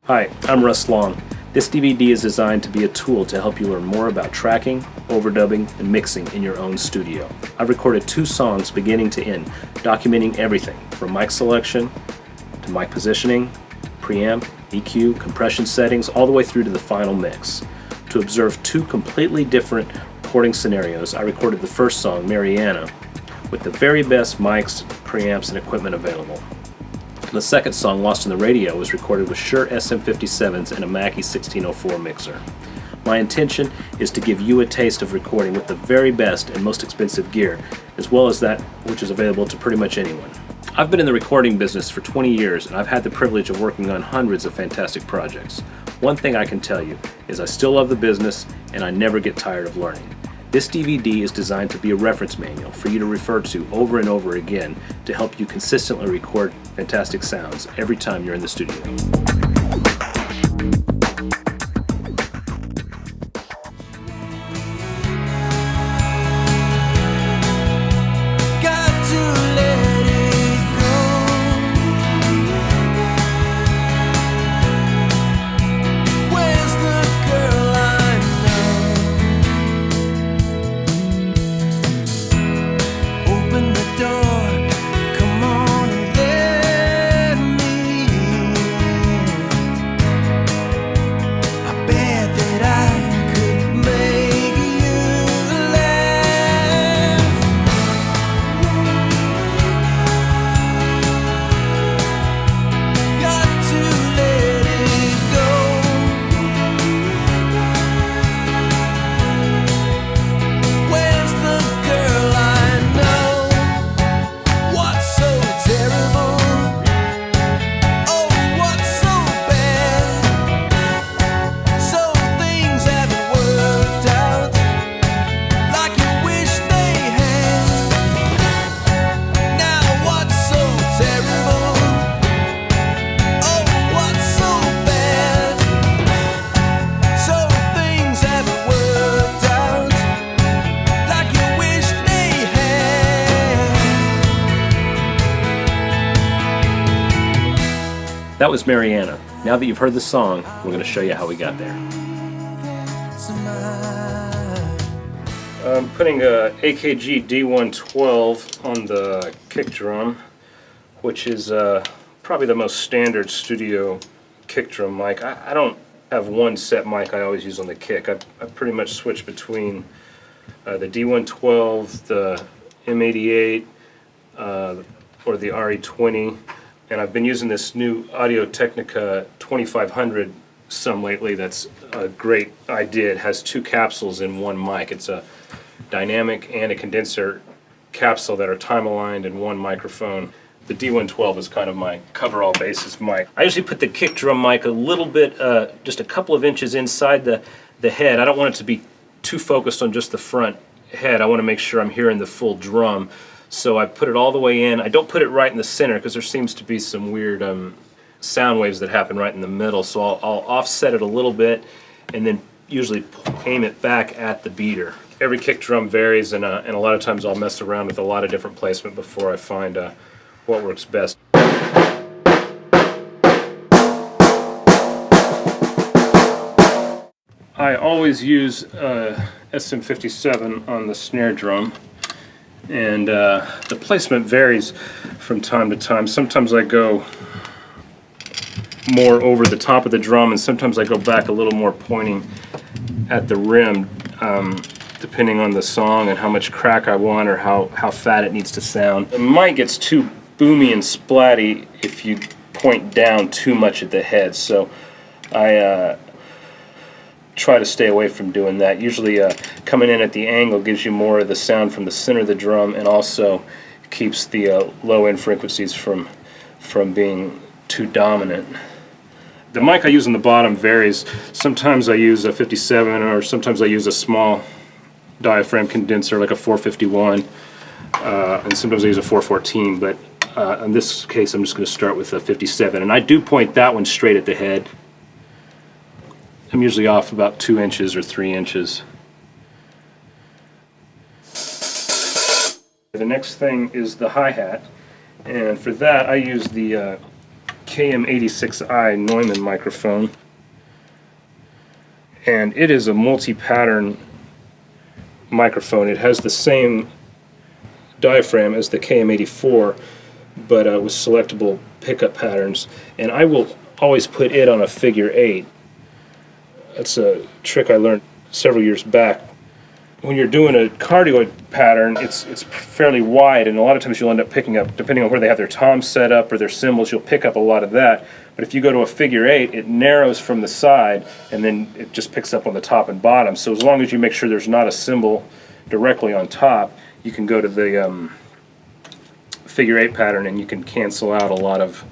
Hi, I'm Russ Long. This DVD is designed to be a tool to help you learn more about tracking, overdubbing, and mixing in your own studio. I've recorded 2 songs beginning to end, documenting everything from mic selection to mic positioning, preamp, EQ, compression settings, all the way through to the final mix. To observe 2 completely different recording scenarios, I recorded the first song, Mariana, with the very best mics, preamps, and equipment available. The second song, Lost in the Radio, was recorded with Shure SM57s and a Mackie 1604 mixer. My intention is to give you a taste of recording with the very best and most expensive gear, as well as that which is available to pretty much anyone. I've been in the recording business for 20 years, and I've had the privilege of working on hundreds of fantastic projects. One thing I can tell you is I still love the business, and I never get tired of learning. This DVD is designed to be a reference manual for you to refer to over and over again to help you consistently record fantastic sounds every time you're in the studio. That was Mariana. Now that you've heard the song, we're going to show you how we got there. I'm putting a AKG D112 on the kick drum, which is probably the most standard studio kick drum mic. I don't have one set mic I always use on the kick. I pretty much switch between the D112, the M88, or the RE20. And I've been using this new Audio-Technica 2500 some lately. That's a great idea. It has 2 capsules in one mic. It's a dynamic and a condenser capsule that are time-aligned and one microphone. The D112 is kind of my cover-all basis mic. I usually put the kick drum mic a little bit, just a couple of inches inside the head. I don't want it to be too focused on just the front head. I want to make sure I'm hearing the full drum. So I put it all the way in. I don't put it right in the center because there seems to be some weird sound waves that happen right in the middle. So I'll offset it a little bit and then usually aim it back at the beater. Every kick drum varies, and a lot of times I'll mess around with a lot of different placement before I find what works best. I always use SM57 on the snare drum. And the placement varies from time to time. Sometimes I go more over the top of the drum, and sometimes I go back a little more pointing at the rim, depending on the song and how much crack I want or how fat it needs to sound. The mic gets too boomy and splatty if you point down too much at the head, so I try to stay away from doing that. Usually coming in at the angle gives you more of the sound from the center of the drum, and also keeps the low end frequencies from being too dominant. The mic I use on the bottom varies. Sometimes I use a 57, or sometimes I use a small diaphragm condenser like a 451, and sometimes I use a 414, but in this case I'm just going to start with a 57, and I do point that one straight at the head. I'm usually off about 2 inches or 3 inches. The next thing is the hi-hat, and for that I use the KM86i Neumann microphone, and it is a multi-pattern microphone. It has the same diaphragm as the KM84, but with selectable pickup patterns, and I will always put it on a figure 8. That's a trick I learned several years back. When you're doing a cardioid pattern, it's fairly wide, and a lot of times you'll end up picking up, depending on where they have their toms set up or their cymbals, you'll pick up a lot of that. But if you go to a figure 8, it narrows from the side, and then it just picks up on the top and bottom. So as long as you make sure there's not a cymbal directly on top, you can go to the figure 8 pattern, and you can cancel out a lot of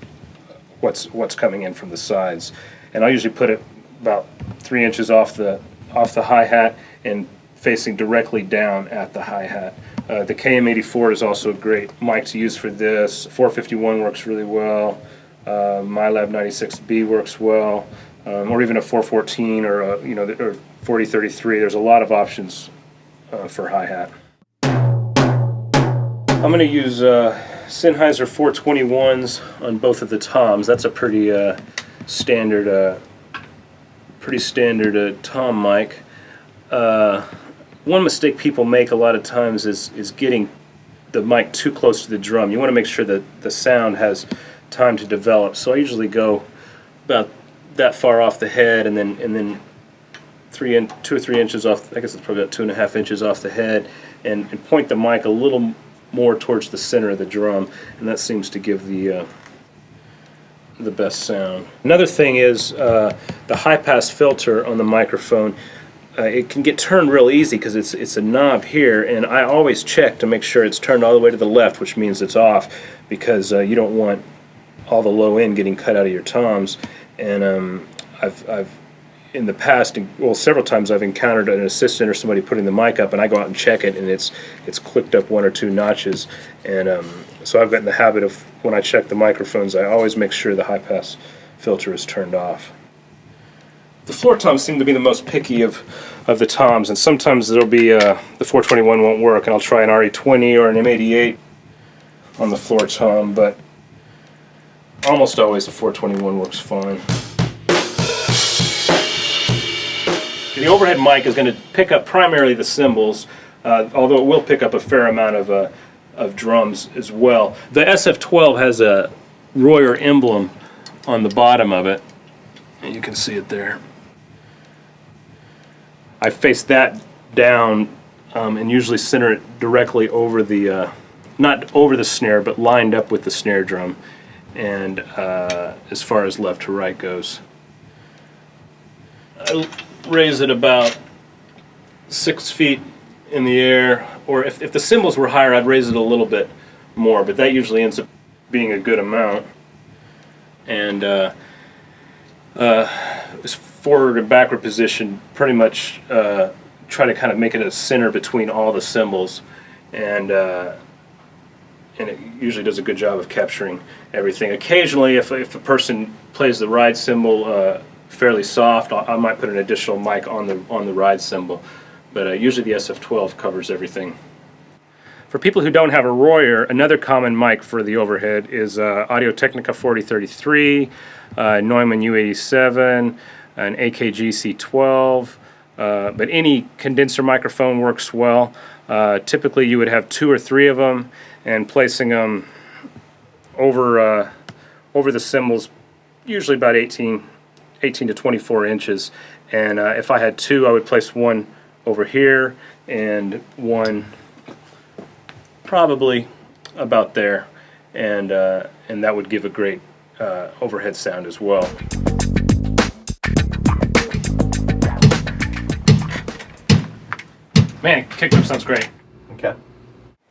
what's coming in from the sides. And I usually put it about 3 inches off the hi-hat and facing directly down at the hi-hat. The KM84 is also a great mic to use for this. 451 works really well. MyLab 96B works well, or even a 414 or or 4033. There's a lot of options for hi-hat. I'm going to use Sennheiser 421s on both of the toms. That's a pretty standard tom mic. One mistake people make a lot of times is getting the mic too close to the drum. You want to make sure that the sound has time to develop. So I usually go about that far off the head, and then 2 or 3 inches off. I guess it's probably about 2.5 inches off the head, and point the mic a little more towards the center of the drum, and that seems to give the best sound. Another thing is the high-pass filter on the microphone. It can get turned real easy because it's a knob here, and I always check to make sure it's turned all the way to the left, which means it's off, because you don't want all the low end getting cut out of your toms. And I've in the past, well, several times I've encountered an assistant or somebody putting the mic up, and I go out and check it, and it's clicked up 1 or 2 notches. And so I've gotten the habit of, when I check the microphones, I always make sure the high-pass filter is turned off. The floor toms seem to be the most picky of the toms, and sometimes there'll be the 421 won't work, and I'll try an RE20 or an M88 on the floor tom, but almost always the 421 works fine. The overhead mic is going to pick up primarily the cymbals, although it will pick up a fair amount of drums as well. The SF12 has a Royer emblem on the bottom of it, and you can see it there. I face that down and usually center it directly over the, not over the snare, but lined up with the snare drum, and as far as left to right goes. I raise it about 6 feet in the air, or if the cymbals were higher, I'd raise it a little bit more, but that usually ends up being a good amount. And this forward and backward position, pretty much try to kind of make it a center between all the cymbals, and it usually does a good job of capturing everything. Occasionally, if a person plays the ride cymbal fairly soft, I might put an additional mic on the ride cymbal, but usually the SF12 covers everything. For people who don't have a Royer, another common mic for the overhead is Audio-Technica 4033, Neumann U87, an AKG C12, but any condenser microphone works well. Typically you would have 2 or 3 of them, and placing them over the cymbals, usually about 18 to 24 inches. And if I had 2, I would place one over here and one probably about there, and that would give a great overhead sound as well. Man, kick drum sounds great. Okay.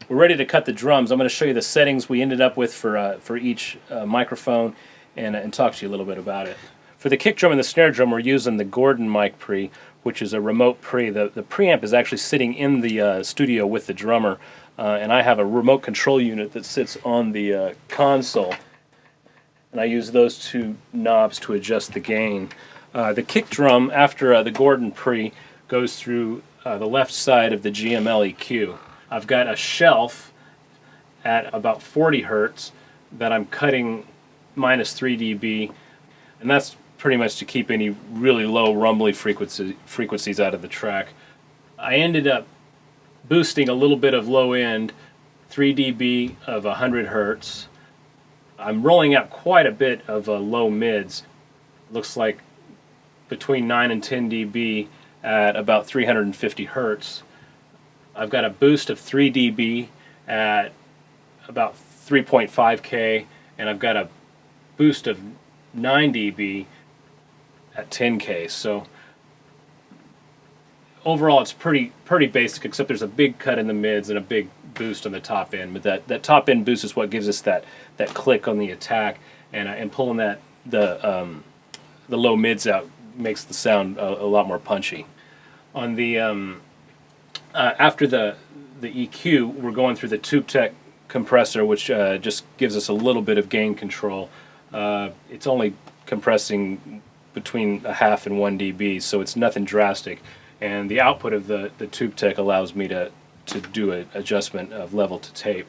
We're ready to cut the drums. I'm going to show you the settings we ended up with for each microphone, and talk to you a little bit about it. For the kick drum and the snare drum, we're using the Gordon mic pre, which is a remote pre. The preamp is actually sitting in the studio with the drummer, and I have a remote control unit that sits on the console, and I use those 2 knobs to adjust the gain. The kick drum, after the Gordon pre, goes through the left side of the GML EQ. I've got a shelf at about 40 hertz that I'm cutting minus 3 dB, and that's pretty much to keep any really low rumbly frequencies out of the track. I ended up boosting a little bit of low end, 3 dB of 100 Hertz. I'm rolling out quite a bit of low mids. Looks like between 9 and 10 dB at about 350 Hertz. I've got a boost of 3 dB at about 3.5K, and I've got a boost of 9 dB at 10K. So overall it's pretty basic, except there's a big cut in the mids and a big boost on the top end. But that top end boost is what gives us that click on the attack, and pulling the low mids out makes the sound a lot more punchy. On the after the EQ, we're going through the TubeTech compressor, which just gives us a little bit of gain control. It's only compressing between 0.5 and 1 dB, so it's nothing drastic. And the output of the TubeTech allows me to do an adjustment of level to tape.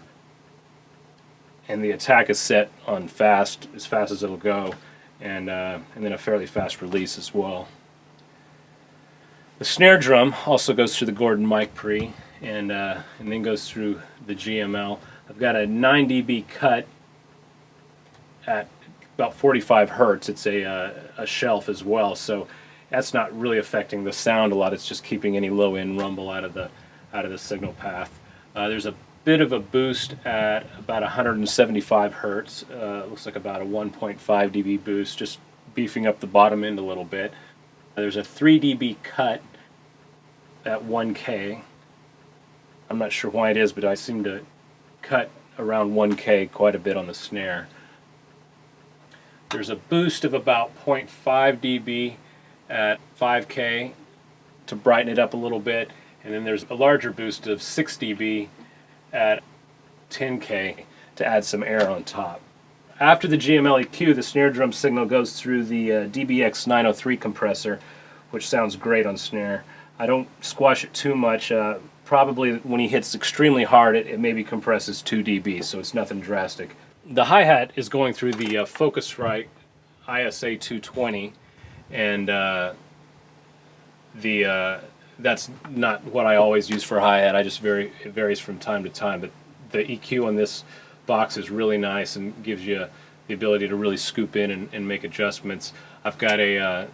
And the attack is set on as fast as it'll go, and then a fairly fast release as well. The snare drum also goes through the Gordon mic pre, and then goes through the GML. I've got a 9 dB cut at about 45 Hertz. It's a shelf as well, so that's not really affecting the sound a lot. It's just keeping any low end rumble out of the signal path. There's a bit of a boost at about 175 Hertz. Looks like about a 1.5 dB boost, just beefing up the bottom end a little bit. There's a 3 dB cut at 1K. I'm not sure why it is, but I seem to cut around 1K quite a bit on the snare. There's a boost of about 0.5 dB at 5K to brighten it up a little bit, and then there's a larger boost of 6 dB at 10K to add some air on top. After the GML EQ, the snare drum signal goes through the DBX 903 compressor, which sounds great on snare. I don't squash it too much. Probably when he hits extremely hard, it maybe compresses 2 dB, so it's nothing drastic. The hi-hat is going through the Focusrite ISA 220, and that's not what I always use for hi-hat. It varies from time to time, but the EQ on this box is really nice and gives you the ability to really scoop in and make adjustments. I've got a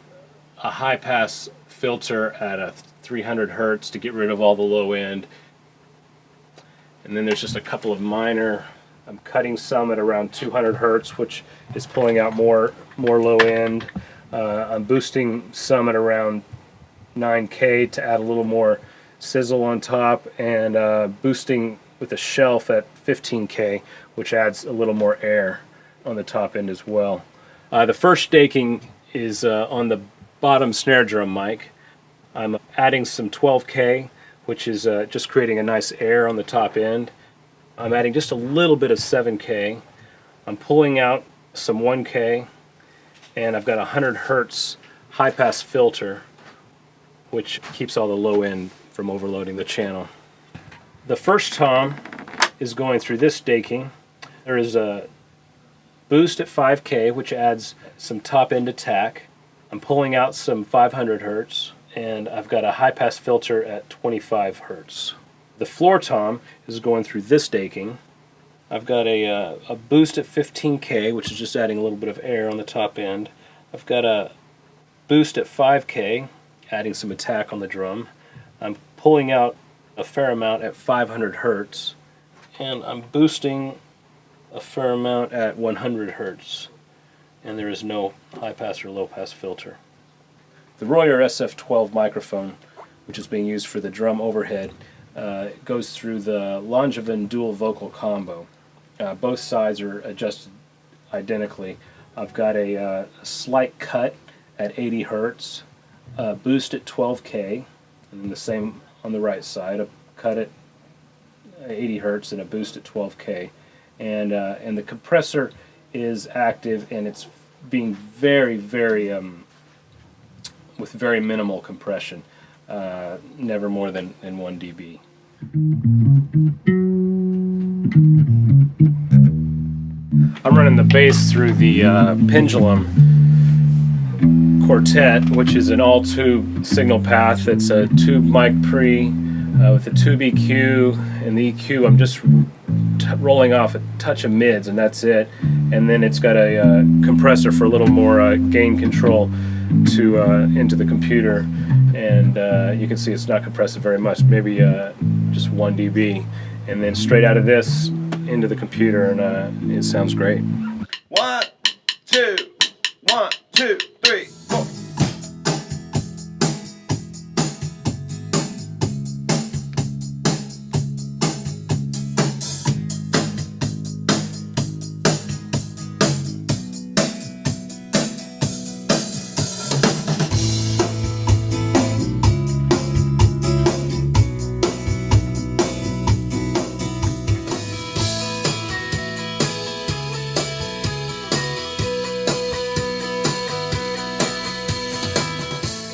high-pass filter at a 300 Hertz to get rid of all the low end, and then there's just a couple of minor. I'm cutting some at around 200 Hertz, which is pulling out more low end. I'm boosting some at around 9K to add a little more sizzle on top, and boosting with a shelf at 15K, which adds a little more air on the top end as well. The first staking is on the bottom snare drum mic. I'm adding some 12K, which is just creating a nice air on the top end. I'm adding just a little bit of 7K. I'm pulling out some 1K, and I've got a 100 Hertz high-pass filter, which keeps all the low end from overloading the channel. The first tom is going through this staking. There is a boost at 5K, which adds some top-end attack. I'm pulling out some 500 Hertz, and I've got a high-pass filter at 25 Hertz. The floor tom is going through this staking. I've got a boost at 15K, which is just adding a little bit of air on the top end. I've got a boost at 5K, adding some attack on the drum. I'm pulling out a fair amount at 500 Hertz, and I'm boosting a fair amount at 100 Hertz, and there is no high-pass or low-pass filter. The Royer SF12 microphone, which is being used for the drum overhead, goes through the Langevin dual vocal combo. Both sides are adjusted identically. I've got a slight cut at 80 Hertz, a boost at 12K, and then the same on the right side, a cut at 80 Hertz and a boost at 12K. And the compressor is active, and it's being very with very minimal compression, never more than 1 dB. I'm running the bass through the Pendulum Quartet, which is an all-tube signal path. It's a tube mic pre with a tube EQ, and the EQ I'm just rolling off a touch of mids, and that's it. And then it's got a compressor for a little more gain control to into the computer, and you can see it's not compressed very much, maybe just 1 dB, and then straight out of this into the computer, and it sounds great. 1, 2, 1, 2, 3, 4.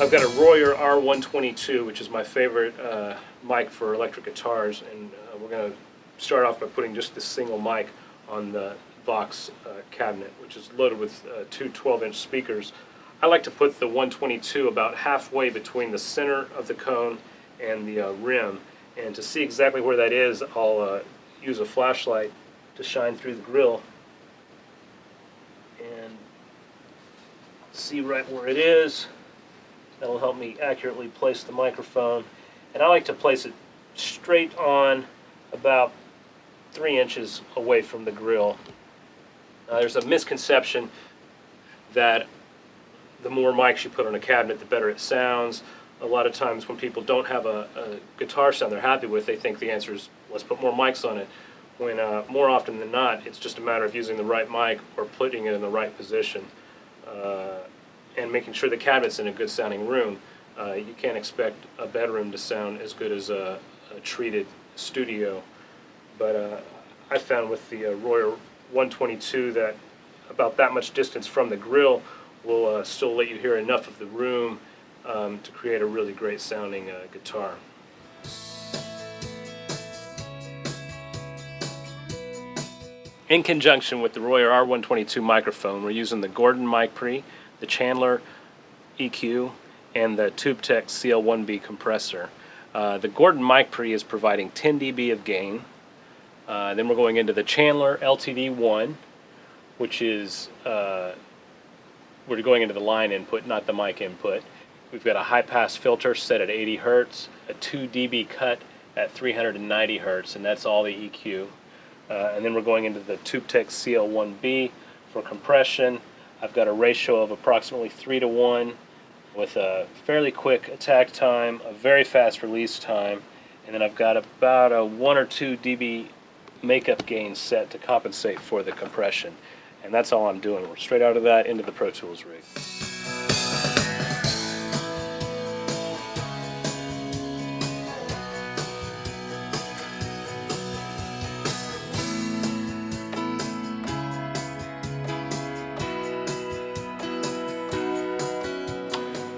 I've got a Royer R122, which is my favorite mic for electric guitars, and we're going to start off by putting just this single mic on the Vox cabinet, which is loaded with two 12-inch speakers. I like to put the 122 about halfway between the center of the cone and the rim, and to see exactly where that is, I'll use a flashlight to shine through the grill and see right where it is. That'll help me accurately place the microphone. And I like to place it straight on about 3 inches away from the grill. There's a misconception that the more mics you put on a cabinet, the better it sounds. A lot of times when people don't have a guitar sound they're happy with, they think the answer is, let's put more mics on it. When more often than not, it's just a matter of using the right mic or putting it in the right position. And making sure the cabinet's in a good sounding room. You can't expect a bedroom to sound as good as a treated studio. But I found with the Royer 122 that about that much distance from the grill will still let you hear enough of the room to create a really great sounding guitar. In conjunction with the Royer R122 microphone, we're using the Gordon mic pre, the Chandler EQ, and the TubeTech CL1B compressor. The Gordon mic pre is providing 10 dB of gain. Then we're going into the Chandler LTD1, which is, we're going into the line input, not the mic input. We've got a high-pass filter set at 80 Hertz, a 2 dB cut at 390 Hertz, and that's all the EQ. And then we're going into the TubeTech CL1B for compression. I've got a ratio of approximately 3:1 with a fairly quick attack time, a very fast release time, and then I've got about a 1 or 2 dB makeup gain set to compensate for the compression. And that's all I'm doing. We're straight out of that into the Pro Tools rig.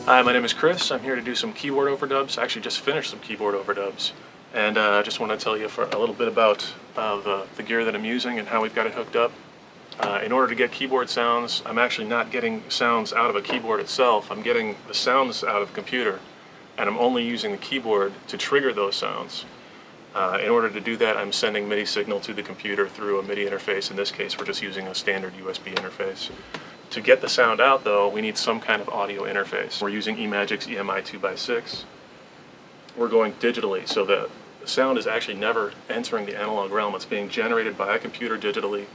Hi, my name is Chris. I'm here to do some keyboard overdubs. I actually just finished some keyboard overdubs. And I just want to tell you for a little bit about the gear that I'm using and how we've got it hooked up. In order to get keyboard sounds, I'm actually not getting sounds out of a keyboard itself. I'm getting the sounds out of the computer, and I'm only using the keyboard to trigger those sounds. In order to do that, I'm sending MIDI signal to the computer through a MIDI interface. In this case, we're just using a standard USB interface. To get the sound out, though, we need some kind of audio interface. We're using eMagic's EMI 2x6. We're going digitally, so the sound is actually never entering the analog realm. It's being generated by a computer digitally,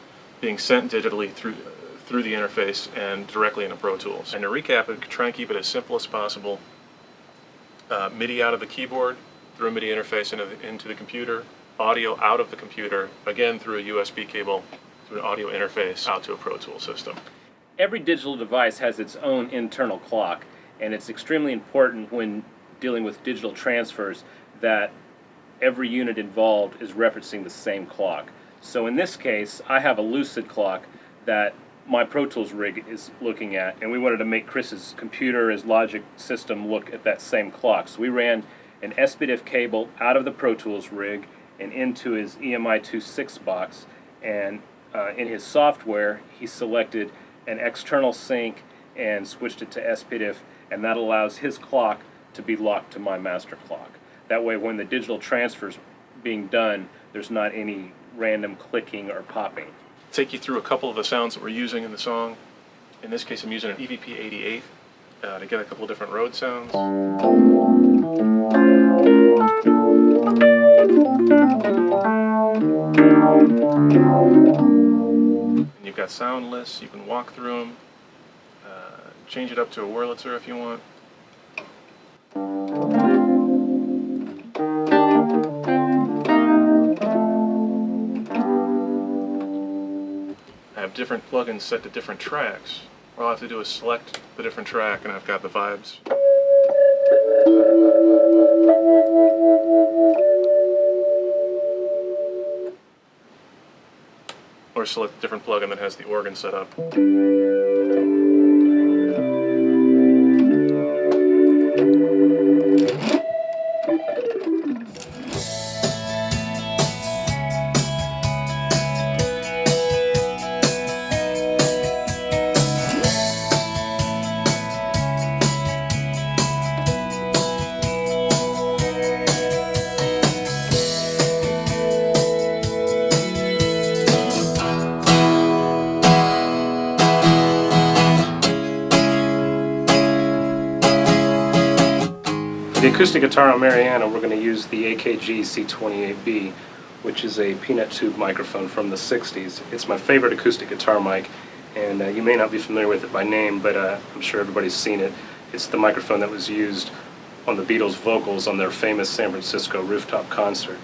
being sent digitally through the interface and directly into Pro Tools. And to recap it, try and keep it as simple as possible. MIDI out of the keyboard, through a MIDI interface into the computer, audio out of the computer, again through a USB cable, through an audio interface out to a Pro Tools system. Every digital device has its own internal clock, and it's extremely important when dealing with digital transfers that every unit involved is referencing the same clock. So in this case, I have a Lucid clock that my Pro Tools rig is looking at, and we wanted to make Chris's computer, his Logic system, look at that same clock. So we ran an SPDIF cable out of the Pro Tools rig and into his EMI 2.6 box, and in his software, he selected an external sync and switched it to SPDIF, and that allows his clock to be locked to my master clock. That way, when the digital transfer's being done, there's not any random clicking or popping. Take you through a couple of the sounds that we're using in the song. In this case, I'm using an EVP 88 to get a couple of different road sounds. And you've got sound lists, you can walk through them, change it up to a Wurlitzer if you want. I have different plugins set to different tracks. All I have to do is select the different track and I've got the vibes. Or select a different plugin that has the organ set up. For the acoustic guitar on Mariana, we're going to use the AKG C28B, which is a peanut tube microphone from the 60s. It's my favorite acoustic guitar mic, and you may not be familiar with it by name, but I'm sure everybody's seen it. It's the microphone that was used on the Beatles' vocals on their famous San Francisco rooftop concert.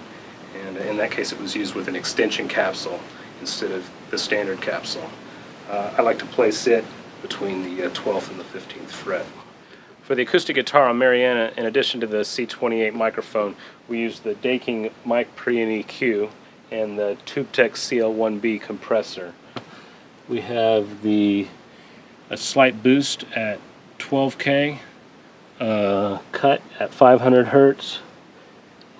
And in that case, it was used with an extension capsule instead of the standard capsule. I like to place it between the 12th and the 15th fret. For the acoustic guitar on Mariana, in addition to the C28 microphone, we use the Daking mic pre and EQ and the TubeTech CL1B compressor. We have a slight boost at 12K, cut at 500 Hertz,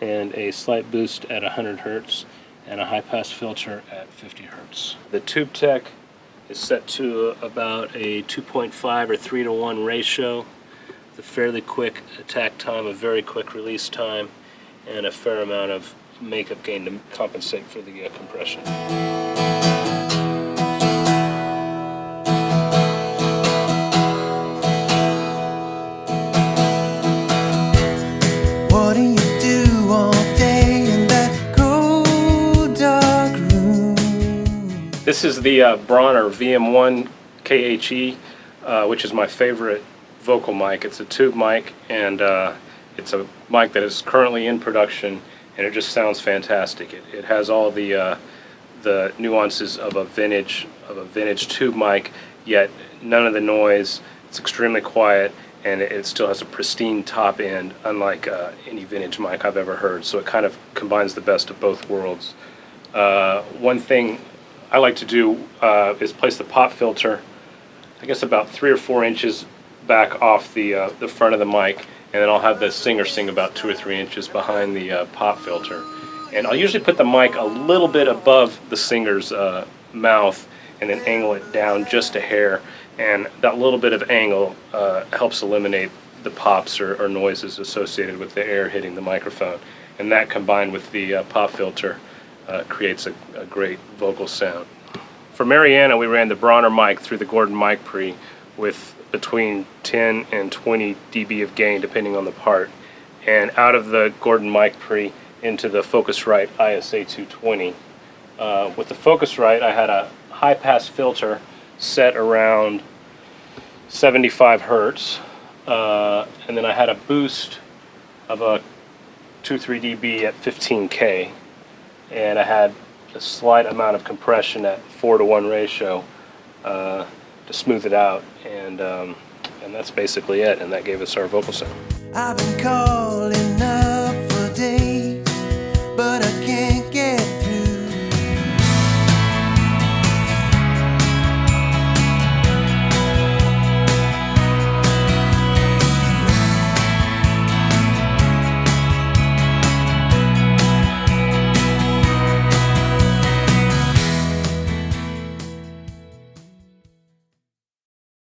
and a slight boost at 100 Hertz, and a high-pass filter at 50 Hertz. The TubeTech is set to about a 2.5 or 3-to-1 ratio. It's a fairly quick attack time, a very quick release time, and a fair amount of makeup gain to compensate for the compression. What do you do all day in that cold, dark room? This is the Bronner VM1 KHE, which is my favorite vocal mic. It's a tube mic, and it's a mic that is currently in production, and it just sounds fantastic. It has all the nuances of a vintage tube mic, yet none of the noise. It's extremely quiet, and it still has a pristine top end, unlike any vintage mic I've ever heard. So it kind of combines the best of both worlds. One thing I like to do is place the pop filter, I guess about 3 or 4 inches back off the front of the mic, and then I'll have the singer sing about 2 or 3 inches behind the pop filter. And I'll usually put the mic a little bit above the singer's mouth and then angle it down just a hair, and that little bit of angle helps eliminate the pops or noises associated with the air hitting the microphone. And that, combined with the pop filter, creates a great vocal sound. For Mariana, we ran the Bronner mic through the Gordon mic pre with between 10 and 20 dB of gain depending on the part, and out of the Gordon mic pre into the Focusrite ISA 220. With the Focusrite, I had a high pass filter set around 75 Hertz, and then I had a boost of a 2-3 dB at 15K, and I had a slight amount of compression at 4-to-1 ratio to smooth it out, and that's basically it, and that gave us our vocal sound. I've been calling up for days.